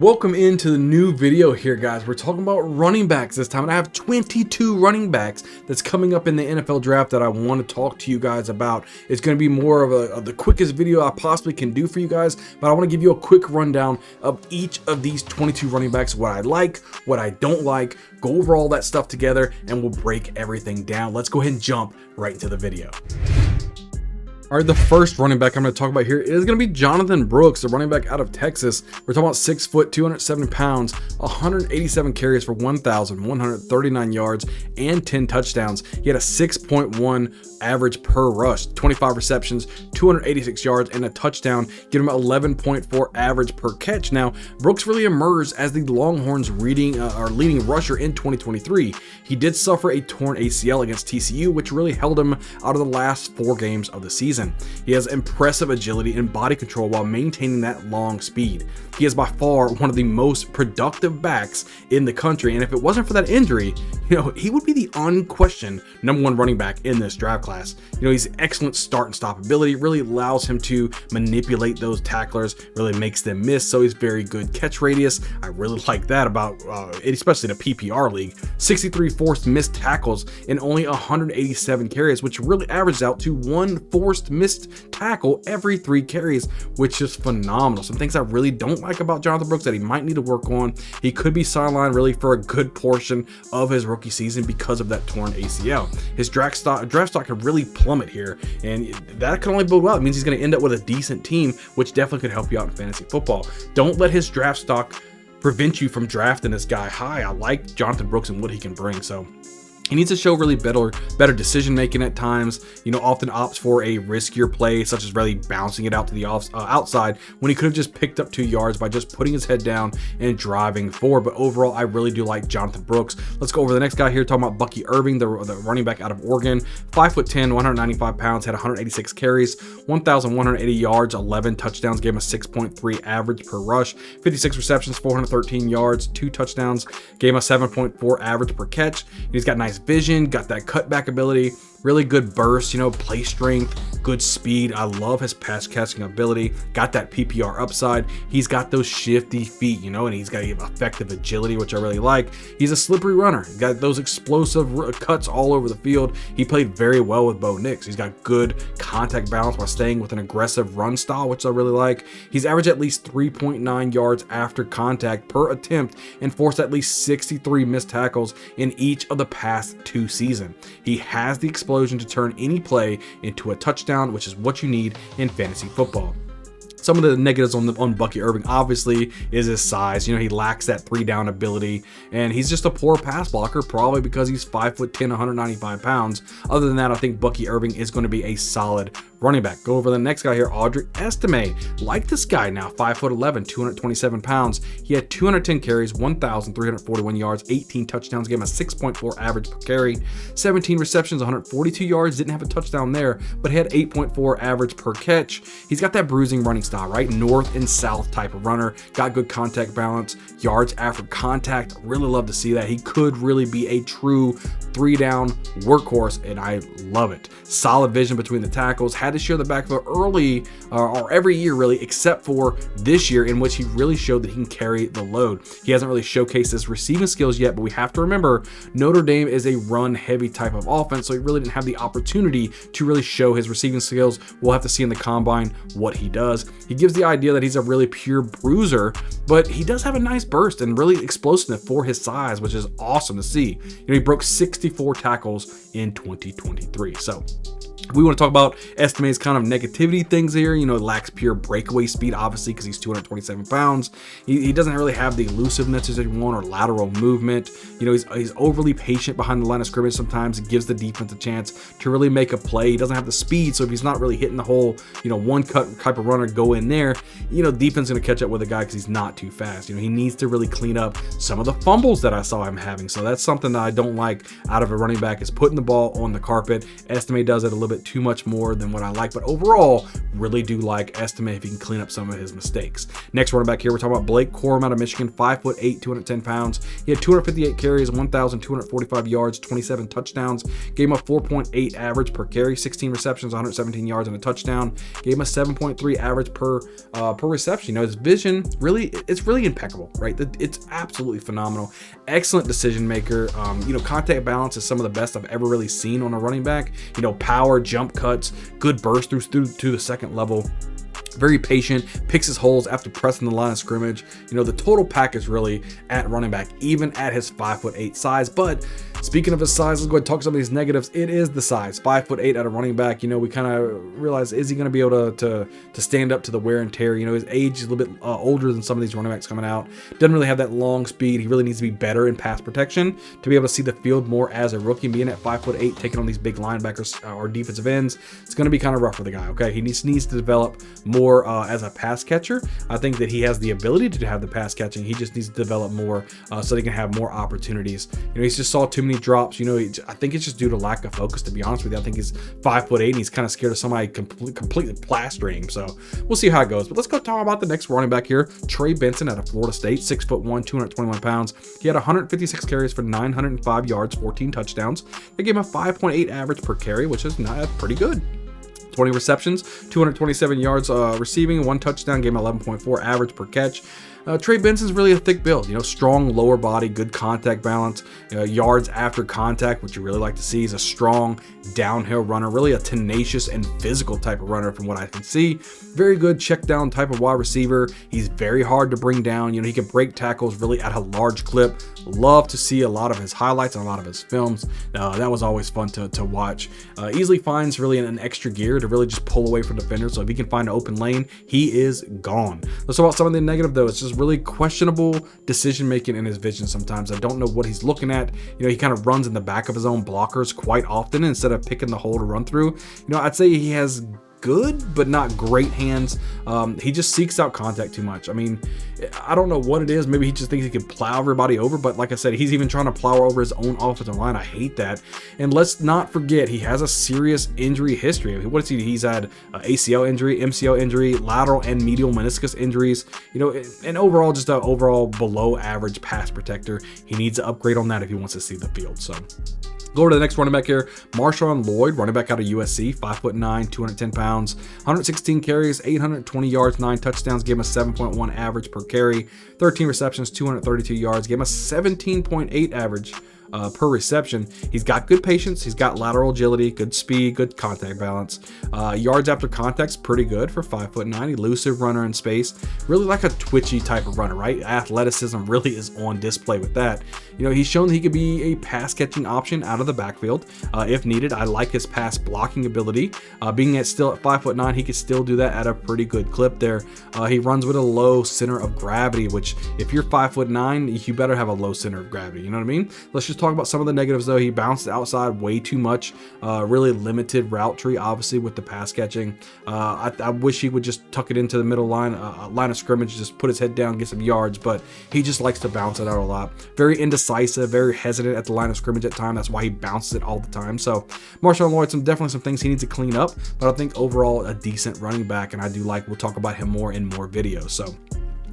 Welcome into the new video here, guys. We're talking about running backs this time, and I have 22 running backs that's coming up in the NFL draft that I want to talk to you guys about. It's going to be more of the quickest video I possibly can do for you guys, but I want to give you a quick rundown of each of these 22 running backs, what I like, what I don't like, go over all that stuff together, and we'll break everything down. Let's go ahead and jump right into the video. All right, the first running back I'm going to talk about here is going to be Jonathan Brooks, the running back out of Texas. We're talking about 6 foot, 270 pounds, 187 carries for 1,139 yards and 10 touchdowns. He had a 6.1 average per rush, 25 receptions, 286 yards, and a touchdown, giving him 11.4 average per catch. Now, Brooks really emerged as the Longhorns' leading rusher in 2023. He did suffer a torn ACL against TCU, which really held him out of the last 4 games of the season. He has impressive agility and body control while maintaining that long speed. He is by far one of the most productive backs in the country, and if it wasn't for that injury, he would be the unquestioned #1 running back in this draft class. He's excellent start and stop ability, really allows him to manipulate those tacklers, really makes them miss, so he's very good catch radius. I really like that about, especially in a PPR league. 63 forced missed tackles in only 187 carries, which really averages out to 1 forced missed tackle every 3 carries, which is phenomenal. Some things I really don't like about Jonathan Brooks that he might need to work on. He could be sidelined really for a good portion of his rookie season because of that torn ACL. His draft stock could really plummet here, and that can only bode well. It means he's going to end up with a decent team, which definitely could help you out in fantasy football. Don't let his draft stock prevent you from drafting this guy high. I like Jonathan Brooks and what he can bring, so he needs to show really better decision making at times. Often opts for a riskier play, such as really bouncing it out to the outside when he could have just picked up 2 yards by just putting his head down and driving forward. But overall, I really do like Jonathan Brooks. Let's go over the next guy here, talking about Bucky Irving, the running back out of Oregon. 5'10", 195 pounds, had 186 carries, 1,180 yards, 11 touchdowns, gave him a 6.3 average per rush, 56 receptions, 413 yards, 2 touchdowns, gave him a 7.4 average per catch. He's got nice vision, got that cutback ability, really good burst, play strength, good speed. I love his pass catching ability, got that PPR upside. He's got those shifty feet, and he's got effective agility, which I really like. He's a slippery runner. He's got those explosive cuts all over the field. He played very well with Bo Nix. He's got good contact balance while staying with an aggressive run style, which I really like. He's averaged at least 3.9 yards after contact per attempt and forced at least 63 missed tackles in each of the past 2 seasons. He has the explosion to turn any play into a touchdown, which is what you need in fantasy football. Some of the negatives on Bucky Irving obviously is his size. He lacks that 3-down ability, and he's just a poor pass blocker, probably because he's 5'10", 195 pounds. Other than that, I think Bucky Irving is going to be a solid running back. Go over the next guy here, Audrey Estime. Like this guy now, 5'11", 227 pounds. He had 210 carries, 1,341 yards, 18 touchdowns, gave him a 6.4 average per carry, 17 receptions, 142 yards. Didn't have a touchdown there, but had 8.4 average per catch. He's got that bruising running style, right? North and south type of runner. Got good contact balance, yards after contact. Really love to see that. He could really be a true 3-down workhorse, and I love it. Solid vision between the tackles. Had to share the backfield early or every year really, except for this year, in which he really showed that he can carry the load. He hasn't really showcased his receiving skills yet, but we have to remember Notre Dame is a run heavy type of offense, so he really didn't have the opportunity to really show his receiving skills. We'll have to see in the combine what he does. He gives the idea that he's a really pure bruiser, but he does have a nice burst and really explosiveness for his size, which is awesome to see. He broke 64 tackles in 2023. So we want to talk about Estime's kind of negativity things here. Lacks pure breakaway speed, obviously, because he's 227 pounds. He doesn't really have the elusiveness as you want or lateral movement. He's overly patient behind the line of scrimmage sometimes. It gives the defense a chance to really make a play. He doesn't have the speed, so if he's not really hitting the whole, one cut type of runner go in there, defense going to catch up with the guy because he's not too fast. He needs to really clean up some of the fumbles that I saw him having. So that's something that I don't like out of a running back, is putting the ball on the carpet. Estime does it a little bit bit too much more than what I like, but overall, really do like estimate if he can clean up some of his mistakes. Next running back here, we're talking about Blake Corm out of Michigan, 5'8", 210 pounds. He had 258 carries, 1,245 yards, 27 touchdowns. Gave him a 4.8 average per carry, 16 receptions, 117 yards and a touchdown. Gave him a 7.3 average per reception. You know, his vision it's really impeccable, right? It's absolutely phenomenal. Excellent decision maker. You know, contact balance is some of the best I've ever really seen on a running back. You know, power, jump cuts, good burst through to the second level. Very patient, picks his holes after pressing the line of scrimmage. You know, the total package really at running back, even at his 5'8" size. But speaking of his size, let's go ahead and talk some of these negatives. It is the size, 5'8" at a running back. You know, we kind of realize, is he going to be able to stand up to the wear and tear? You know, his age is a little bit older than some of these running backs coming out. Doesn't really have that long speed. He really needs to be better in pass protection to be able to see the field more as a rookie. Being at 5'8", taking on these big linebackers or defensive ends, it's going to be kind of rough for the guy. Okay, he needs to develop more as a pass catcher. I think that he has the ability to have the pass catching. He just needs to develop more so he can have more opportunities. You know, he's just saw too many drops. You know, I think it's just due to lack of focus, to be honest with you. I think he's 5'8" and he's kind of scared of somebody completely plastering him. So we'll see how it goes. But let's go talk about the next running back here. Trey Benson out of Florida State, 6'1", 221 pounds. He had 156 carries for 905 yards, 14 touchdowns. They gave him a 5.8 average per carry, which is not pretty good. 20 receptions, 227 yards receiving, 1 touchdown, gave him 11.4 average per catch. Trey Benson's really a thick build, you know, strong lower body, good contact balance, yards after contact, which you really like to see. He's a strong downhill runner, really a tenacious and physical type of runner from what I can see. Very good check down type of wide receiver. He's very hard to bring down. You know, he can break tackles really at a large clip. Love to see a lot of his highlights and a lot of his films. That was always fun to watch. Easily finds really an extra gear to really just pull away from defenders. So if he can find an open lane, he is gone. Let's talk about some of the negative though. It's just really questionable decision making in his vision sometimes. I don't know what he's looking at. You know, he kind of runs in the back of his own blockers quite often instead of picking the hole to run through. You know, I'd say he has good but not great hands. He just seeks out contact too much. I mean, I don't know what it is. Maybe he just thinks he can plow everybody over, but like I said, he's even trying to plow over his own offensive line. I hate that. And let's not forget, he has a serious injury history. What is he? He's had ACL injury, MCL injury, lateral and medial meniscus injuries, you know, and overall just an overall below average pass protector. He needs to upgrade on that if he wants to see the field. So go over to the next running back here, Marshon Lloyd, running back out of USC, 5'9", 210 pounds, 116 carries, 820 yards, 9 touchdowns, gave him a 7.1 average per carry, 13 receptions, 232 yards, gave him a 17.8 average per reception. He's got good patience. He's got lateral agility, good speed, good contact balance. Yards after contact's pretty good for 5'9". Elusive runner in space. Really like a twitchy type of runner, right? Athleticism really is on display with that. You know, he's shown that he could be a pass catching option out of the backfield if needed. I like his pass blocking ability. Being still at 5'9", he could still do that at a pretty good clip there. He runs with a low center of gravity, which if you're 5'9", you better have a low center of gravity. You know what I mean? Let's just talk about some of the negatives though. He bounced outside way too much. Really limited route tree, obviously, with the pass catching. I wish he would just tuck it into the middle line of scrimmage, just put his head down, get some yards, but he just likes to bounce it out a lot. Very indecisive, very hesitant at the line of scrimmage at times. That's why he bounces it all the time. So Marshon Lloyd, definitely some things he needs to clean up, but I think overall a decent running back, and I do like, we'll talk about him more in more videos. So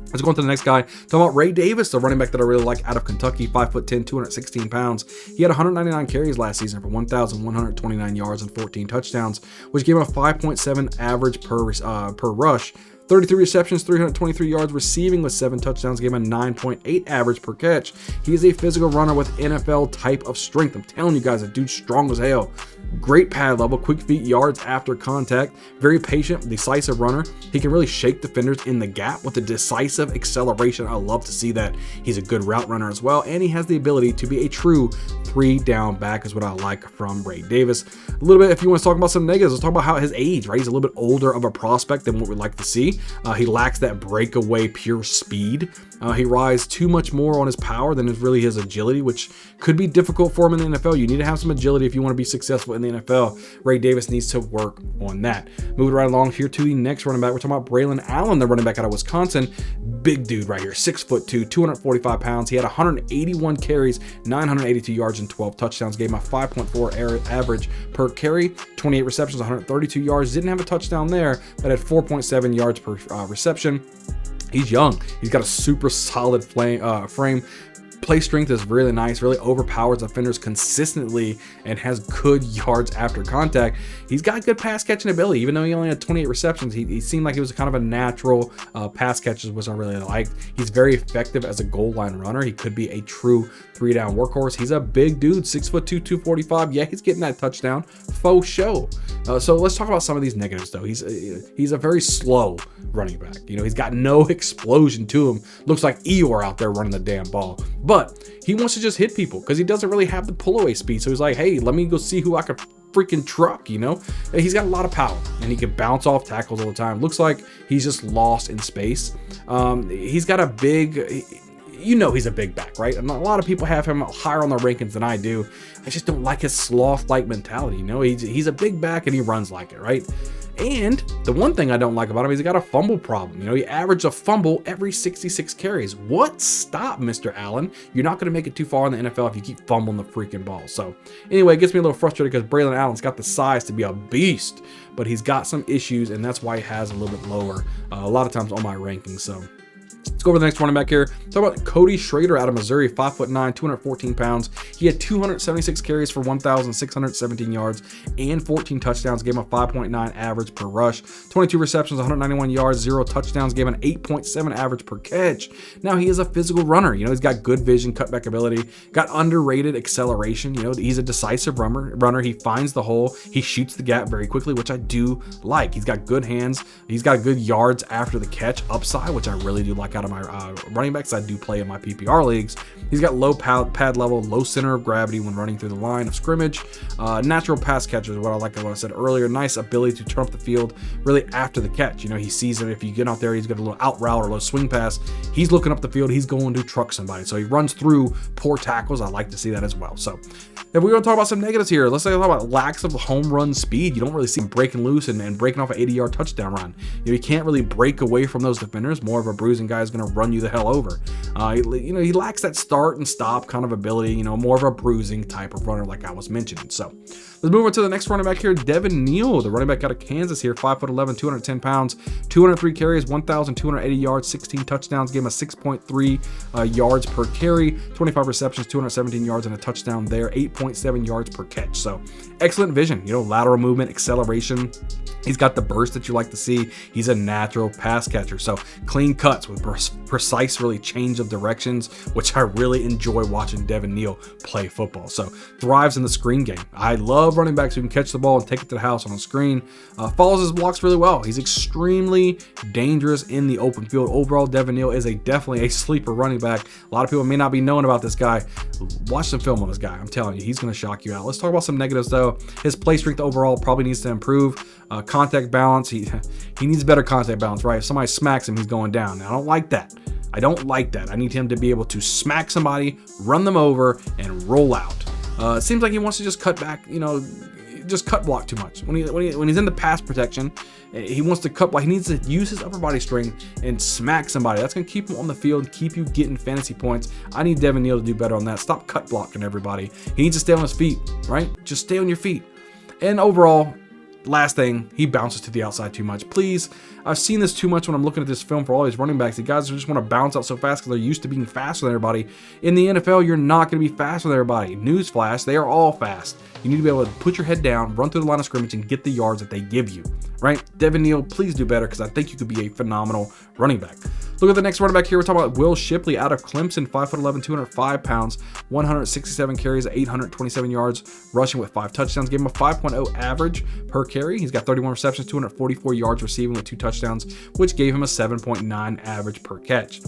let's go on to the next guy. Talking about Ray Davis, the running back that I really like out of Kentucky, 5'10", 216 pounds. He had 199 carries last season for 1,129 yards and 14 touchdowns, which gave him a 5.7 average per rush. 33 receptions, 323 yards receiving with 7 touchdowns, gave him a 9.8 average per catch. He is a physical runner with NFL type of strength. I'm telling you guys, that dude's strong as hell. Great pad level, quick feet, yards after contact, very patient, decisive runner. He can really shake defenders in the gap with a decisive acceleration. I love to see that. He's a good route runner as well, and he has the ability to be a true 3-down back is what I like from Ray Davis. A little bit, if you want to talk about some negatives, let's talk about how his age, right? He's a little bit older of a prospect than what we'd like to see. He lacks that breakaway pure speed. He relies too much more on his power than is really his agility, which could be difficult for him in the NFL. You need to have some agility if you want to be successful in the NFL. Ray Davis needs to work on that. Moving right along here to the next running back. We're talking about Braylon Allen, the running back out of Wisconsin. Big dude right here, 6'2", 245 pounds. He had 181 carries, 982 yards, yards and 12 touchdowns. Gave him a 5.4 average per carry, 28 receptions, 132 yards. Didn't have a touchdown there, but had 4.7 yards per reception. He's young. He's got a super solid frame. Play strength is really nice, really overpowers defenders consistently and has good yards after contact. He's got good pass catching ability. Even though he only had 28 receptions, he seemed like he was kind of a natural pass catcher, which I really liked. He's very effective as a goal line runner. He could be a true 3-down workhorse. He's a big dude, 6'2", 245. Yeah, he's getting that touchdown, faux show. So let's talk about some of these negatives though. He's a very slow running back. You know, he's got no explosion to him. Looks like Eeyore out there running the damn ball. But he wants to just hit people because he doesn't really have the pull away speed. So he's like, hey, let me go see who I can freaking truck, you know? He's got a lot of power and he can bounce off tackles all the time. Looks like he's just lost in space. He's got a big, you know, he's a big back, right? And a lot of people have him higher on their rankings than I do. I just don't like his sloth-like mentality, you know? He's a big back and he runs like it, right? And the one thing I don't like about him is he got a fumble problem. You know, he averaged a fumble every 66 carries. What? Stop, Mr. Allen. You're not going to make it too far in the NFL if you keep fumbling the freaking ball. So anyway, it gets me a little frustrated because Braylon Allen's got the size to be a beast, but he's got some issues, and that's why he has a little bit lower a lot of times on my rankings. So let's go over the next running back here. Talk about Cody Sherer out of Missouri, 5'9", 214 pounds. He had 276 carries for 1,617 yards and 14 touchdowns. Gave him a 5.9 average per rush, 22 receptions, 191 yards, 0 touchdowns. Gave him an 8.7 average per catch. Now he is a physical runner. You know, he's got good vision, cutback ability, got underrated acceleration. You know, he's a decisive runner. He finds the hole. He shoots the gap very quickly, which I do like. He's got good hands. He's got good yards after the catch upside, which I really do like out of my running backs I do play in my PPR leagues. He's got low pad level, low center of gravity when running through the line of scrimmage. Natural pass catcher is what I like, what I said earlier. Nice ability to turn up the field really after the catch. You know, he sees it. If you get out there, he's got a little out route or a little swing pass. He's looking up the field. He's going to truck somebody. So he runs through poor tackles. I like to see that as well. So if we're going to talk about some negatives here, let's talk about lacks of home run speed. You don't really see him breaking loose and breaking off an 80-yard touchdown run. You know, he can't really break away from those defenders. More of a bruising guy is going to run you the hell over. You know, he lacks that start and stop kind of ability, you know, more of a bruising type of runner like I was mentioning. So let's move on to the next running back here, Devon Neil, the running back out of Kansas here, 5'11", 210 pounds, 203 carries, 1,280 yards, 16 touchdowns. Gave him a 6.3 yards per carry, 25 receptions, 217 yards and a touchdown there, 8.7 yards per catch. So excellent vision, you know, lateral movement, acceleration. He's got the burst that you like to see. He's a natural pass catcher. So clean cuts with precise, really change of directions, which I really enjoy watching Devon Neil play football. So thrives in the screen game. I love running backs who can catch the ball and take it to the house on a screen. Follows his blocks really well. He's extremely dangerous in the open field. Overall, Devon Neil is definitely a sleeper running back. A lot of people may not be knowing about this guy. Watch some film on this guy. I'm telling you, he's going to shock you out. Let's talk about some negatives though. His play strength overall probably needs to improve. Contact balance, he needs better contact balance, right? If somebody smacks him, he's going down. Now, I don't like that. I need him to be able to smack somebody, run them over, and roll out. It seems like he wants to just cut back, you know, just cut block too much. When he's in the pass protection, he wants to cut block. He needs to use his upper body strength and smack somebody. That's going to keep him on the field, keep you getting fantasy points. I need Devon Neil to do better on that. Stop cut blocking everybody. He needs to stay on his feet, right? Just stay on your feet. And overall, last thing, he bounces to the outside too much. Please, I've seen this too much when I'm looking at this film for all these running backs. The guys just want to bounce out so fast because they're used to being faster than everybody. In the NFL, you're not going to be faster than everybody. Newsflash, they are all fast. You need to be able to put your head down, run through the line of scrimmage, and get the yards that they give you, right? Devon Neil, please do better because I think you could be a phenomenal running back. Look at the next running back here. We're talking about Will Shipley out of Clemson, 5'11", 205 pounds, 167 carries, 827 yards, rushing with 5 touchdowns. Gave him a 5.0 average per carry. He's got 31 receptions, 244 yards receiving with 2 touchdowns, which gave him a 7.9 average per catch.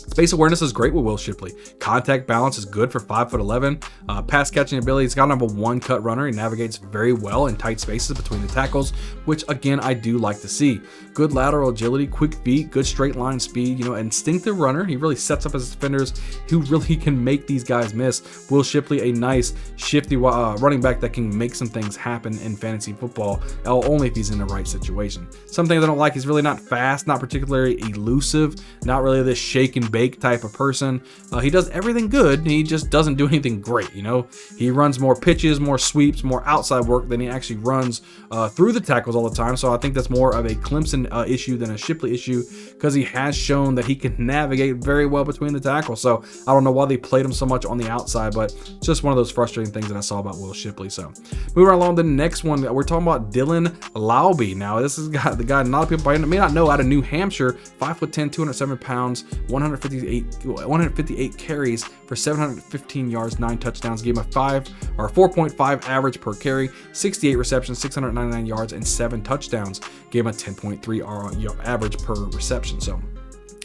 Space awareness is great with Will Shipley. Contact balance is good for 5'11". Pass catching ability, he's got #1 cut runner. He navigates very well in tight spaces between the tackles, which again, I do like to see. Good lateral agility, quick feet, good straight line speed, you know, instinctive runner. He really sets up his defenders who really can make these guys miss. Will Shipley, a nice shifty running back that can make some things happen in fantasy football, only if he's in the right situation. Some things I don't like, he's really not fast, not particularly elusive, not really this shake and bake make type of person. He does everything good, he just doesn't do anything great, you know. He runs more pitches, more sweeps, more outside work than he actually runs through the tackles all the time. So I think that's more of a Clemson issue than a Shipley issue, because he has shown that he can navigate very well between the tackles. So I don't know why they played him so much on the outside, but it's just one of those frustrating things that I saw about Will Shipley. So moving along to the next one, we're talking about Dylan Laube. Now this is the guy a lot of people may not know, out of New Hampshire, 5'10", 207 pounds, 158 carries for 715 yards, 9 touchdowns, gave him a 4.5 average per carry, 68 receptions, 699 yards, and 7 touchdowns, gave him a 10.3 average per reception. So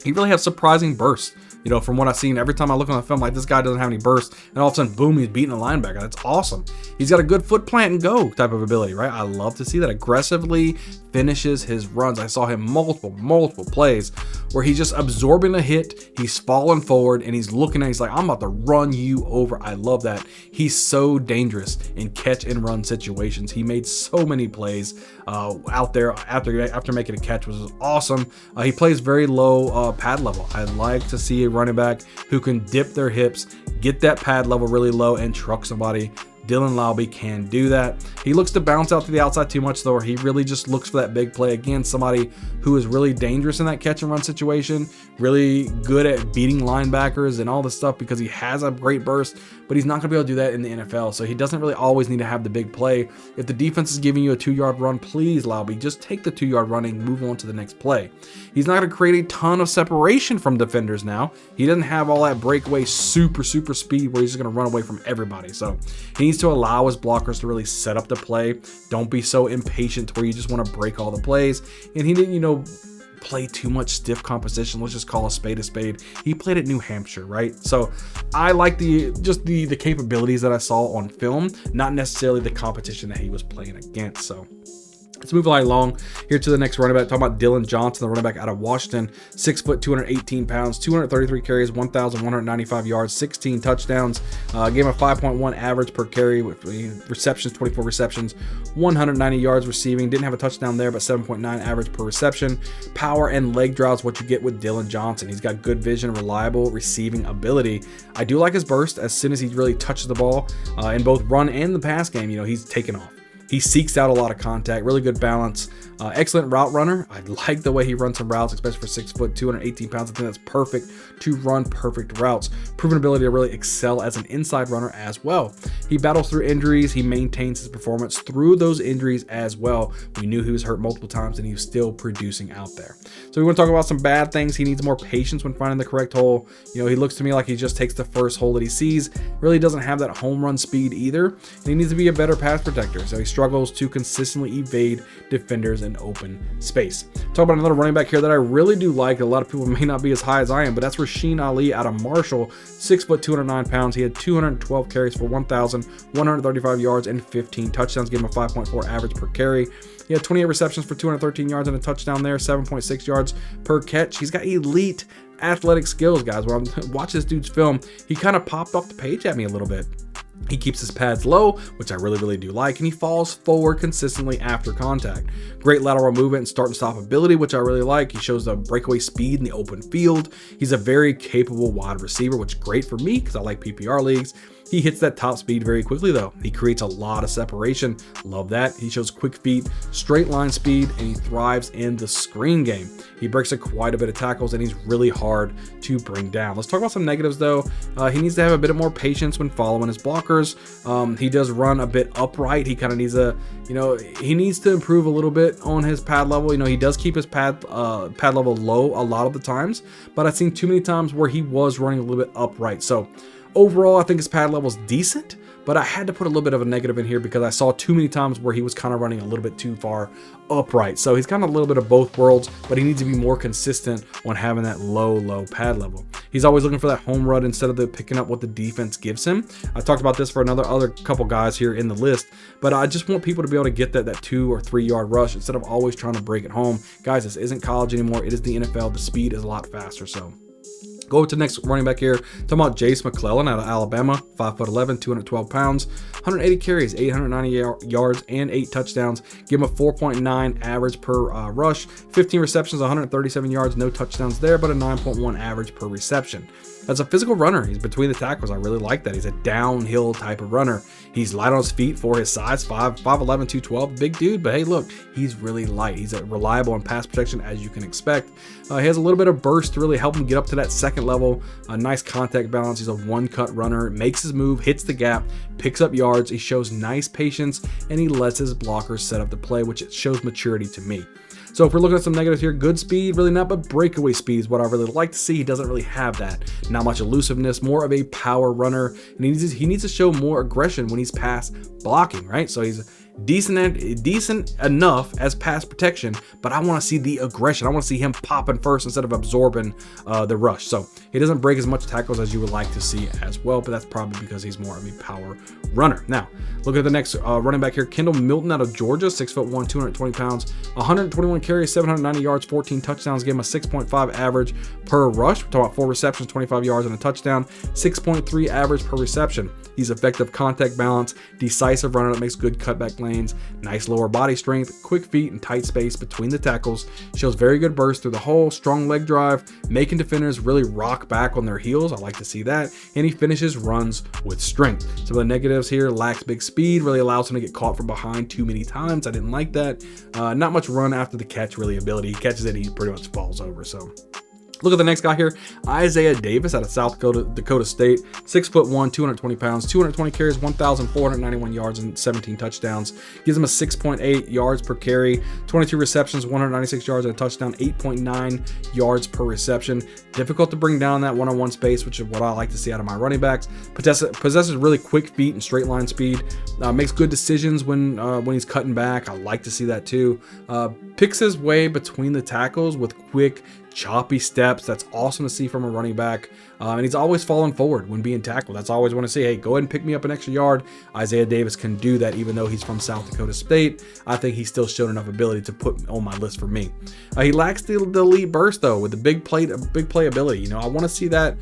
he really has surprising bursts. You know, from what I've seen, every time I look on the film, like, this guy doesn't have any bursts, and all of a sudden, boom, he's beating a linebacker. That's awesome. He's got a good foot plant and go type of ability, right? I love to see that. Aggressively finishes his runs. I saw him multiple plays where he's just absorbing a hit, he's falling forward, and he's looking at, he's like, I'm about to run you over. I love that. He's so dangerous in catch and run situations. He made so many plays out there after making a catch, which was awesome. He plays very low pad level. I like to see a running back who can dip their hips, get that pad level really low, and truck somebody. Dylan Laube can do that. He looks to bounce out to the outside too much, though, or he really just looks for that big play. Again, somebody who is really dangerous in that catch and run situation, really good at beating linebackers and all this stuff, because he has a great burst, but he's not going to be able to do that in the NFL. So he doesn't really always need to have the big play. If the defense is giving you a 2-yard run, please, Laube, just take the 2-yard running, move on to the next play. He's not going to create a ton of separation from defenders now. He doesn't have all that breakaway super speed where he's just going to run away from everybody. So he needs to allow his blockers to really set up the play. Don't be so impatient where you just want to break all the plays. And he didn't, play too much stiff composition. Let's just call a spade a spade. He played at New Hampshire, right? So I like the capabilities that I saw on film, not necessarily the competition that he was playing against. So let's move right along here to the next running back. Talking about Dylan Johnson, the running back out of Washington, 6 foot, 218 pounds, 233 carries, 1,195 yards, 16 touchdowns. Gave him a 5.1 average per carry with receptions, 24 receptions, 190 yards receiving. Didn't have a touchdown there, but 7.9 average per reception. Power and leg drives, what you get with Dylan Johnson. He's got good vision, reliable receiving ability. I do like his burst. As soon as he really touches the ball in both run and the pass game, he's taken off. He seeks out a lot of contact, really good balance, excellent route runner. I like the way he runs some routes, especially for 6 foot, 218 pounds. I think that's perfect to run perfect routes. Proven ability to really excel as an inside runner as well. He battles through injuries. He maintains his performance through those injuries as well. We knew he was hurt multiple times, and he was still producing out there. So we want to talk about some bad things. He needs more patience when finding the correct hole. He looks to me like he just takes the first hole that he sees. Really doesn't have that home run speed either. And he needs to be a better pass protector. So he struggles to consistently evade defenders in open space. Talk about another running back here that I really do like. A lot of people may not be as high as I am, but that's Rasheed Ali out of Marshall, 6 foot, 209 pounds. He had 212 carries for 1,135 yards and 15 touchdowns. Gave him a 5.4 average per carry. He had 28 receptions for 213 yards and a touchdown there, 7.6 yards per catch. He's got elite athletic skills, guys. When I watch this dude's film, he kind of popped off the page at me a little bit. He keeps his pads low, which I really do like, and he falls forward consistently after contact. Great lateral movement and start and stop ability, which I really like. He shows the breakaway speed in the open field. He's a very capable wide receiver, which is great for me because I like PPR leagues. He hits that top speed very quickly, though. He creates a lot of separation. Love that. He shows quick feet, straight line speed, and he thrives in the screen game. He breaks quite a bit of tackles, and he's really hard to bring down. Let's talk about some negatives, though. He needs to have a bit more patience when following his blockers. He does run a bit upright. He kind of needs he needs to improve a little bit on his pad level. He does keep his pad level low a lot of the times, but I've seen too many times where he was running a little bit upright. So overall, I think his pad level is decent, but I had to put a little bit of a negative in here because I saw too many times where he was kind of running a little bit too far upright. So he's kind of a little bit of both worlds, but he needs to be more consistent on having that low pad level. He's always looking for that home run instead of picking up what the defense gives him. I talked about this for other couple guys here in the list, but I just want people to be able to get that 2 or 3 yard rush instead of always trying to break it home. Guys, this isn't college anymore. It is the NFL. The speed is a lot faster. So Go to the next running back here. Talking about Jace Mellen out of Alabama, 5'11", 212 pounds, 180 carries, 890 yards, and 8 touchdowns. Give him a 4.9 average per rush, 15 receptions, 137 yards, no touchdowns there, but a 9.1 average per reception. As a physical runner, he's between the tackles. I really like that. He's a downhill type of runner. He's light on his feet for his size, 5'11", 212, big dude, but hey, look, he's really light. He's reliable in pass protection, as you can expect. He has a little bit of burst to really help him get up to that second level. A nice contact balance. He's a one-cut runner, makes his move, hits the gap, picks up yards. He shows nice patience, and he lets his blockers set up the play, which it shows maturity to me. So if we're looking at some negatives here, good speed, really not, but breakaway speed is what I really like to see. He doesn't really have that. Not much elusiveness, more of a power runner, and he needs to show more aggression when he's pass blocking, right? So he's decent enough as pass protection, but I want to see the aggression. I want to see him popping first instead of absorbing the rush. So he doesn't break as much tackles as you would like to see as well, but that's probably because he's more of a power runner. Now, look at the next running back here, Kendall Milton out of Georgia, 6'1", 220 pounds, 121 carries, 790 yards, 14 touchdowns, gave him a 6.5 average per rush. We're talking about 4 receptions, 25 yards, and a touchdown, 6.3 average per reception. He's effective contact balance, decisive runner that makes good cutback lanes, nice lower body strength, quick feet, and tight space between the tackles. Shows very good burst through the hole, strong leg drive, making defenders really rock back on their heels. I like to see that. And he finishes runs with strength. Some of the negatives here, lacks big speed, really allows him to get caught from behind too many times. I didn't like that. Not much run after the catch really ability. He catches it and he pretty much falls over. So look at the next guy here, Isaiah Davis out of South Dakota State, 6'1", 220 pounds, 220 carries, 1,491 yards, and 17 touchdowns. Gives him a 6.8 yards per carry, 22 receptions, 196 yards, and a touchdown, 8.9 yards per reception. Difficult to bring down that one-on-one space, which is what I like to see out of my running backs. Possesses really quick feet and straight line speed. Makes good decisions when he's cutting back. I like to see that too. Picks his way between the tackles with quick, choppy steps. That's awesome to see from a running back. And he's always falling forward when being tackled. That's always want to see, hey, go ahead and pick me up an extra yard. Isaiah Davis can do that even though he's from South Dakota State. I think he's still showed enough ability to put on my list for me. He lacks the elite burst though, with the big play ability. You know, I want to see that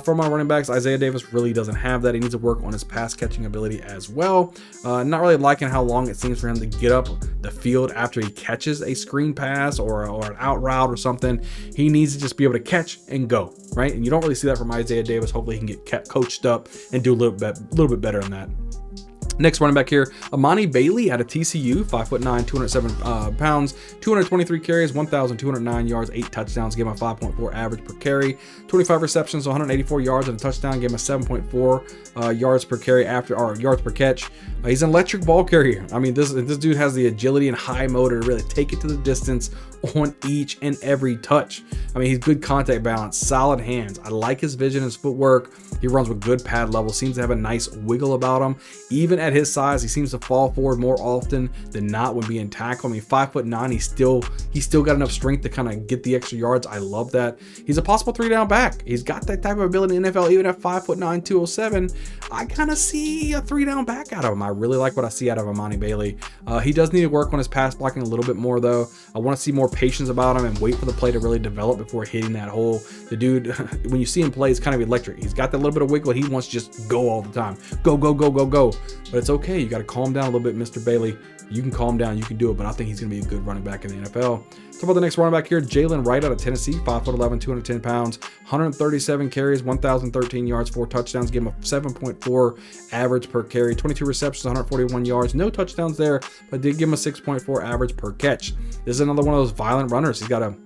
from my running backs. Isaiah Davis really doesn't have that. He needs to work on his pass catching ability as well. Not really liking how long it seems for him to get up the field after he catches a screen pass or an out route or something. He needs to just be able to catch and go, right? And you don't really see that from Isaiah Davis. Hopefully he can get coached up and do a little bit better than that. Next running back here, Ammani Bailey out of TCU, 5'9", 207 pounds, 223 carries, 1,209 yards, 8 touchdowns, gave him a 5.4 average per carry, 25 receptions, 184 yards, and a touchdown, gave him a 7.4 yards per carry yards per catch. He's an electric ball carrier. I mean, this dude has the agility and high motor to really take it to the distance on each and every touch. I mean, he's good contact balance, solid hands. I like his vision, his footwork. He runs with good pad level, seems to have a nice wiggle about him. Even at his size, he seems to fall forward more often than not when being tackled. I mean, 5'9", he's still got enough strength to kind of get the extra yards. I love that. He's a possible 3-down back. He's got that type of ability in the NFL, even at 5'9", 207. I kind of see a 3-down back out of him. I really like what I see out of Ammani Bailey. He does need to work on his pass blocking a little bit more though. I want to see more patience about him and wait for the play to really develop before hitting that hole. The dude, when you see him play, he's kind of electric. He's got that little bit of wiggle. He wants to just go all the time. Go, go, go, go, go. But it's okay. You got to calm down a little bit, Mr. Bailey. You can calm down. You can do it. But I think he's going to be a good running back in the NFL. Talk about the next running back here, Jayon Wright out of Tennessee, 5'11", 210 pounds, 137 carries, 1,013 yards, 4 touchdowns, gave him a 7.4 average per carry, 22 receptions, 141 yards, no touchdowns there, but did give him a 6.4 average per catch. This is another one of those violent runners. He's got a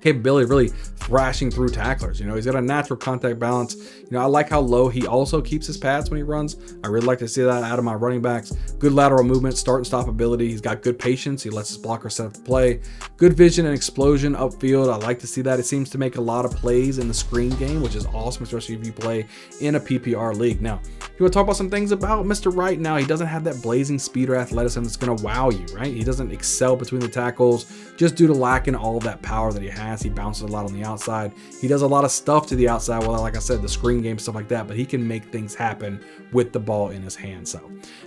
capability of really thrashing through tacklers. You know, he's got a natural contact balance. You know, I like how low he also keeps his pads when he runs. I really like to see that out of my running backs. Good lateral movement, start and stop ability. He's got good patience. He lets his blocker set up the play. Good vision and explosion upfield. I like to see that. It seems to make a lot of plays in the screen game, which is awesome, especially if you play in a PPR league. Now, if you want to talk about some things about Mr. Wright now, he doesn't have that blazing speed or athleticism that's going to wow you, right? He doesn't excel between the tackles just due to lacking all of that power that he has. pass. He bounces a lot on the outside. He does a lot of stuff to the outside. Well, like I said, the screen game, stuff like that, but he can make things happen with the ball in his hand. So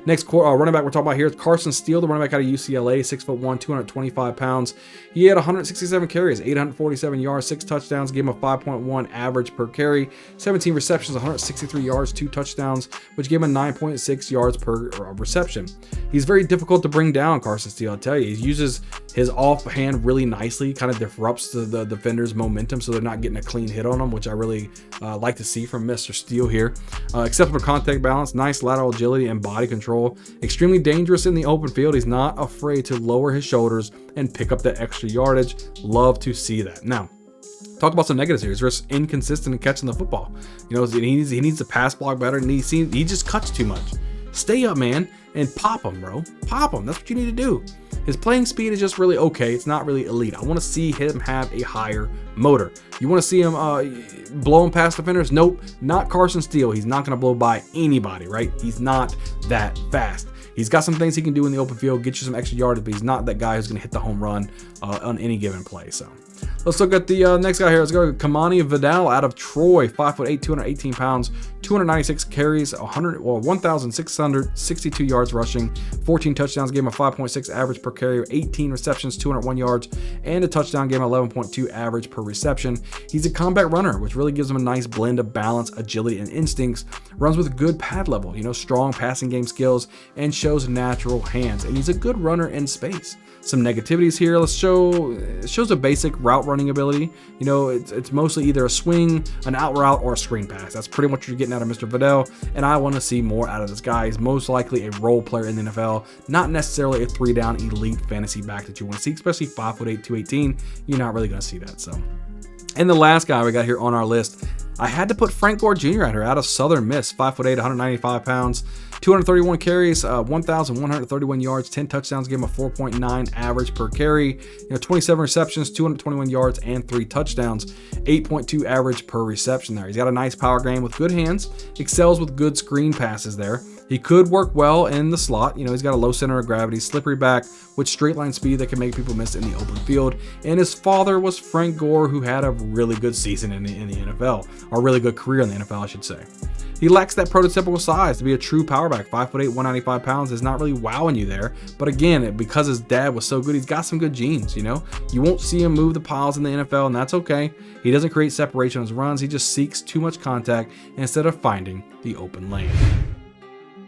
next running back we're talking about here is Carson Steel, the running back out of UCLA, 6'1", 225 pounds. He had 167 carries, 847 yards, 6 touchdowns, gave him a 5.1 average per carry, 17 receptions, 163 yards, 2 touchdowns, which gave him a 9.6 yards per reception. He's very difficult to bring down, Carson Steel, I'll tell you. He uses his offhand really nicely, kind of disrupts the defender's momentum so they're not getting a clean hit on him, which I really like to see from Mr. Steel here. Acceptable contact balance, nice lateral agility and body control. Extremely dangerous in the open field. He's not afraid to lower his shoulders and pick up that extra yardage. Love to see that. Now, talk about some negatives here. He's just inconsistent in catching the football. You know, he needs to pass block better, and he just cuts too much. Stay up, man, and pop him, bro. Pop him. That's what you need to do. His playing speed is just really okay. It's not really elite. I want to see him have a higher motor. You want to see him blowing past defenders? Nope, not Carson Steel. He's not going to blow by anybody, right? He's not that fast. He's got some things he can do in the open field, get you some extra yardage, but he's not that guy who's going to hit the home run on any given play. So let's look at the next guy here. Let's go to Ammani Bailey out of Troy, 5'8", 218 pounds, 296 carries, 1,662 yards rushing, 14 touchdowns, gave him a 5.6 average per carry, 18 receptions, 201 yards, and a touchdown, gave him 11.2 average per reception. He's a combat runner, which really gives him a nice blend of balance, agility, and instincts. Runs with a good pad level, you know, strong passing game skills, and shows natural hands. And he's a good runner in space. Some negativities here. It shows a basic route running ability. You know, it's mostly either a swing, an out route, or a screen pass. That's pretty much what you're getting out of Mr. Vidal, and I want to see more out of this guy. He's most likely a role player in the NFL, not necessarily a 3-down elite fantasy back that you want to see, especially 5'8", 218. You're not really going to see that. So, and the last guy we got here on our list, I had to put Gore Jr. out of Southern Miss, 5'8", 195 pounds, 231 carries, 1,131 yards, 10 touchdowns, gave him a 4.9 average per carry, 27 receptions, 221 yards, and 3 touchdowns, 8.2 average per reception there. He's got a nice power game with good hands, excels with good screen passes there. He could work well in the slot. He's got a low center of gravity, slippery back with straight line speed that can make people miss in the open field. And his father was Frank Gore, who had a really good season in the NFL, or a really good career in the NFL, I should say. He lacks that prototypical size to be a true power back. 5'8", 195 pounds is not really wowing you there. But again, because his dad was so good, he's got some good genes, You won't see him move the piles in the NFL, and that's okay. He doesn't create separation on his runs. He just seeks too much contact instead of finding the open lane.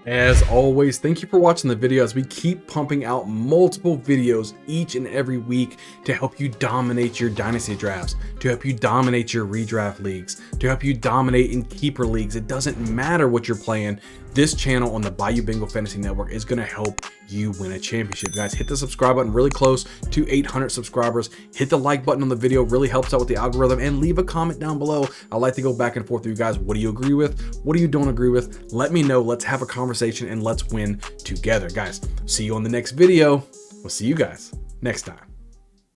As always, thank you for watching the video as we keep pumping out multiple videos each and every week to help you dominate your dynasty drafts, to help you dominate your redraft leagues, to help you dominate in keeper leagues. It doesn't matter what you're playing. This channel on the Bayou Bengal Fantasy Network is going to help you win a championship. Guys, hit the subscribe button, really close to 800 subscribers. Hit the like button on the video, really helps out with the algorithm, and leave a comment down below. I like to go back and forth with you guys. What do you agree with? What do you don't agree with? Let me know. Let's have a conversation and let's win together. Guys, see you on the next video. We'll see you guys next time.